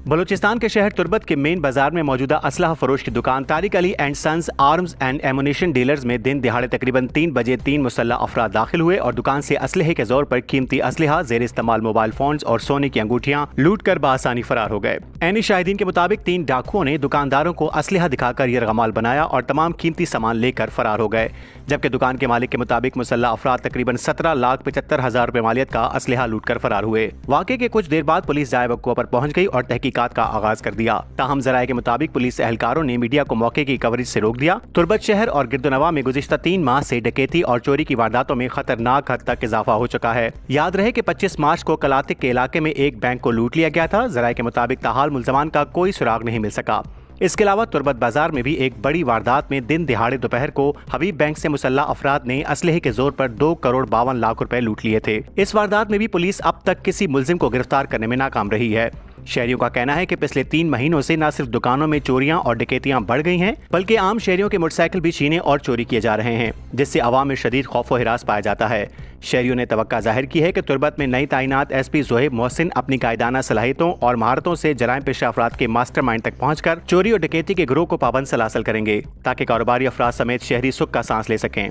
बलूचिस्तान के शहर तुर्बत के मेन बाजार में मौजूदा असलहा फरोश की दुकान Tariq Ali and sons arms and ammunition dealers में दिन दिहाड़े तकरीबन 3 बजे 3 मुसल्लह अफराद दाखिल हुए और दुकान से असलहे के जोर पर कीमती असलहा, जेर इस्तेमाल मोबाइल फोन्स और सोने की अंगूठियां लूट कर बासानी फरार हो गए। ऐनी शाहिदीन के मुताबिक 3 डाकुओं ने दुकानदारों को असलहा दिखाकर यरगमाल बनाया और तमाम कीमती सामान लेकर फरार हो गए, जबकि दुकान के मालिक के मुताबिक मुसल्लह अफराद तकरीबन 17,75,000 रुपए मालियत का असलहा लूट कर फरार हुए। वाक़े के कुछ देर बाद पुलिस जाए वक़्वा पर पहुंच गई और तहकीकात का आगाज कर दिया। ताहम जराये के मुताबिक पुलिस एहलकारों ने मीडिया को मौके की कवरेज से रोक दिया। तुर्बत शहर और गिरदोनवा में गुज़िश्ता 3 माह से डकैती और चोरी की वारदातों में खतरनाक हद तक इजाफा हो चुका है। याद रहे कि 25 मार्च को कलातिक के इलाके में एक बैंक को लूट लिया गया था। जराये के मुताबिक ताहाल मुल्ज़मान का कोई सुराग नहीं मिल सका। इसके अलावा तुर्बत बाजार में भी एक बड़ी वारदात में दिन दिहाड़े दोपहर को हबीब बैंक से मुसल्लह अफराद ने असलहे के जोर पर 2 करोड़ 52 लाख रुपए लूट लिए थे। इस वारदात में भी पुलिस अब तक किसी मुल्जिम को गिरफ्तार करने में नाकाम रही है। शहरियों का कहना है कि पिछले 3 महीनों से न सिर्फ दुकानों में चोरियां और डकैतियां बढ़ गई हैं, बल्कि आम शहरियों के मोटरसाइकिल भी छीने और चोरी किए जा रहे हैं, जिससे अवाम में शदीद खौफ व हिरास पाया जाता है। शहरियों ने तवक्का जाहिर की है कि तुर्बत में नई तैनात SP ज़ोहेब मोहसिन अपनी कायदाना सलाहियतों और महारतों से जराइम पेशा अफराद के मास्टरमाइंड तक पहुंचकर चोरी और डकैती के गिरोह को पाबंद सलासल करेंगे, ताकि कारोबारी अफराद समेत शहरी सुख का सांस ले सकें।